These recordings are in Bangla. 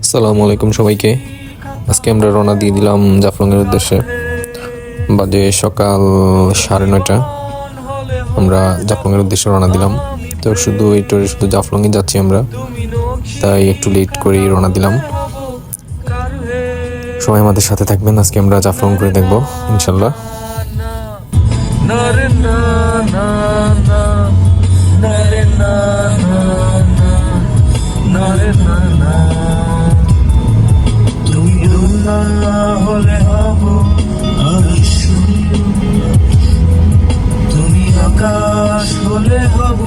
আসসালামু আলাইকুম সবাইকে। আজকে আমরা রওনা দিয়ে দিলাম জাফলংয়ের উদ্দেশ্যে। বাজে সকাল 9:30। আমরা জাফলংয়ের উদ্দেশ্যে রওনা দিলাম। তো শুধু এই ট্যুরে শুধু জাফলংয়ে যাচ্ছি আমরা, তাই একটু লেট করেই রওনা দিলাম। সবাই আমাদের সাথে থাকবেন, আজকে আমরা জাফলং করে দেখবো ইনশাল্লাহ। তুমি আকাশ হলে হব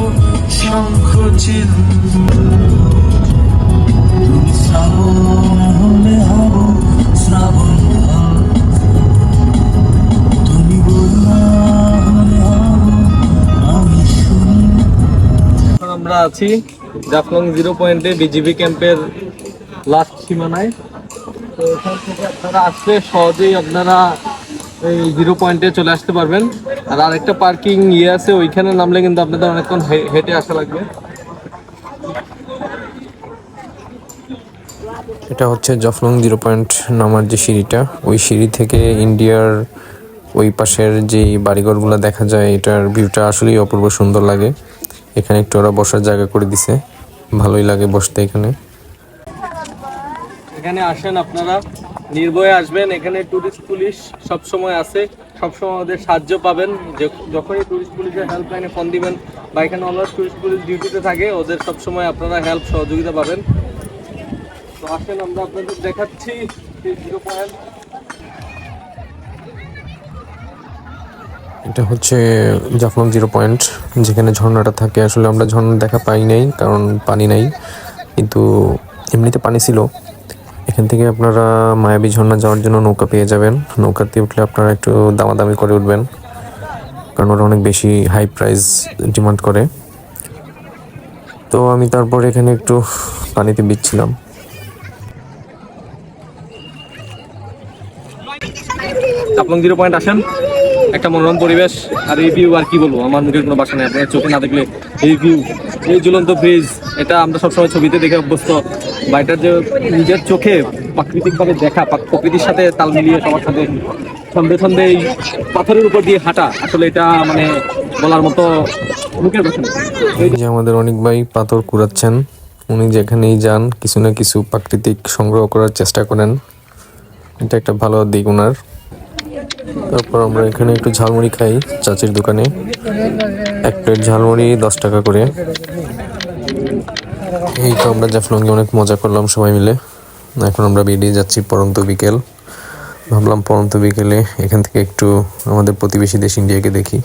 শঙ্খ চিহ্ন, তুমি শ্রাবণ হলে হব শ্রাবণ, তুমি বন্যা হলে হব আমি শুনি। এখন আমরা আছি জাফলং 0 পয়েন্টে বিজিবি ক্যাম্পের লাস্ট সীমানায়। তো এখান থেকে আপনারা আসলে সহজেই আপনারা এই 0 পয়েন্টে চলে আসতে পারবেন। আর আরেকটা পার্কিং আছে, ওইখানে নামলে কিন্তু আপনাদের অনেকক্ষণ হেঁটে আসা লাগবে। এটা হচ্ছে জাফলং 0 পয়েন্ট নামার যে সিঁড়িটা, ওই সিঁড়ি থেকে ইন্ডিয়ার ওই পাশের যে বাড়িঘরগুলো দেখা যায়, এটার ভিউটা আসলেই অপূর্ব সুন্দর লাগে। এখানে একটু ওরা বসার জায়গা করে দিছে, ভালোই লাগে বসতে এখানে। এখানে আসেন, আপনারা নির্ভয়ে আসবেন। এখানে টুরিস্ট পুলিশ সবসময় আছে, সবসময় ওদের সাহায্য পাবেন। যখনই টুরিস্ট পুলিশের হেল্পলাইনে ফোন দিবেন বা এখানে অলওয়েজ টুরিস্ট পুলিশ ডিউটিতে থাকে, ওদের সবসময় আপনারা হেল্প সহযোগিতা পাবেন। তো আসেন, আমরা আপনাদের দেখাচ্ছি 0 পয়েন্ট। এটা হচ্ছে জাফলং 0 পয়েন্ট, যেখানে ঝর্ণাটা থাকে। আসলে আমরা ঝর্ণা দেখা পাই নাই, কারণ পানি নাই, কিন্তু এমনিতে পানি ছিল। এখান থেকে আপনারা মায়াবী ঝর্ণা যাওয়ার জন্য নৌকা পেয়ে যাবেন। নৌকাতে উঠলে আপনারা একটু দামাদামি করে উঠবেন, কারণ ওরা অনেক বেশি হাই প্রাইস ডিমান্ড করে। তো আমি তারপর এখানে একটু পানিতে বিচ্ছিলাম। জাফলং 0 পয়েন্ট আসেন, একটা মনোরম পরিবেশ। আর এই ভিউ আর কি বলবো, আমার মুখের কোনো ভাষা নেই। আপনার চোখে না দেখলে এই ভিউ, এই ঝুলন্ত ব্রিজ, এটা আমরা সবসময় ছবিতে দেখে অভ্যস্ত। বা এটার যে নিজের চোখে প্রাকৃতিকভাবে দেখা, প্রকৃতির সাথে তাল মিলিয়ে সবার সাথে ছন্দে ছন্দে এই পাথরের উপর দিয়ে হাঁটা, আসলে এটা মানে বলার মতো মুখের ভাষা নেই। এই যে আমাদের অনেক ভাই পাথর কুড়াচ্ছেন, উনি যেখানেই যান কিছু না কিছু প্রাকৃতিক সংগ্রহ করার চেষ্টা করেন, এটা একটা ভালো দিক ওনার। তারপর আমরা এখানে একটু ঝালমুড়ি খাই চাচির দোকানে। এক প্লেট ঝালমুড়ি 10 টাকা করে। এই তো আমরা জাফলংয়ে অনেক মজা করলাম সবাই মিলে। এখন আমরা বেরিয়ে যাচ্ছি পরন্ত বিকেল। ভাবলাম পরন্ত বিকেলে এখান থেকে একটু আমাদের প্রতিবেশী দেশ ইন্ডিয়াকে দেখি।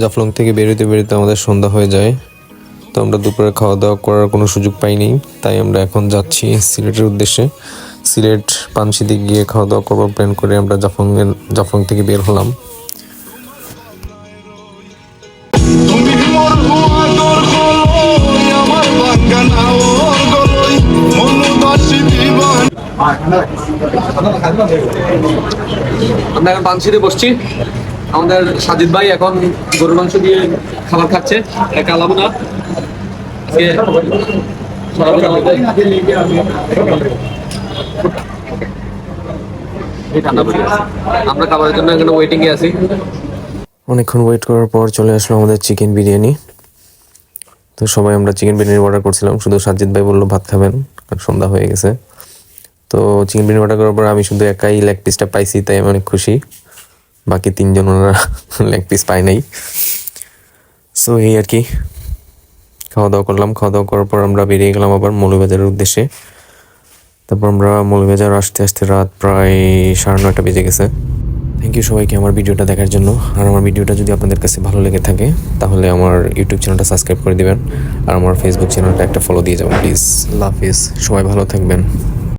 জাফলং থেকে বেরোতে বেরোতে আমাদের সন্ধ্যা হয়ে যায়। তো আমরা দুপুরে খাওয়া দাওয়া করার কোনো সুযোগ পাইনি, তাই আমরা এখন যাচ্ছি সিলেটের উদ্দেশ্যে। সিলেট পানশিতে গিয়ে খাওয়া দাওয়া করবার প্ল্যান করে আমরা জাফলং থেকে বের হলাম। আমরা এখন পানশিতে বসছি। আমাদের সাজিদ ভাই এখন গরুর মাংস দিয়ে খাবার খাচ্ছে, একা লাভ না। আমরা খাবারের জন্য এখানে ওয়েটিং এ আছি। অনেকক্ষণ ওয়েট করার পর চলে আসলো আমাদের চিকেন বিরিয়ানি। তো সবাই আমরা চিকেন বিরিয়ানি অর্ডার করছিলাম, শুধু সাজিদ ভাই বললো ভাত খাবেন, কারণ সন্ধ্যা হয়ে গেছে। তো চিকেন বিরিয়ানি অর্ডার করার পর আমি শুধু একাই লেগ পিসটা পাইছি, তাই আমি অনেক খুশি। বাকি 3 জন ওনারা লেগ পিস পায় নাই। সো এই আর কি, খাওয়া দাওয়া করলাম। খাওয়া দাওয়া করার পর আমরা বেরিয়ে গেলাম আবার মৌলভীবাজারের উদ্দেশ্যে। তারপর আমরা মৌলভীবাজার আসতে আসতে রাত প্রায় 9:30 বেজে গেছে। থ্যাংক ইউ সবাইকে আমার ভিডিওটা দেখার জন্য। আর আমার ভিডিওটা যদি আপনাদের কাছে ভালো লেগে থাকে, তাহলে আমার ইউটিউব চ্যানেলটা সাবস্ক্রাইব করে দিবেন, আর আমার ফেসবুক চ্যানেলটা একটা ফলো দিয়ে যাবেন প্লিজ। আল্লাহ হাফিজ, সবাই ভালো থাকবেন।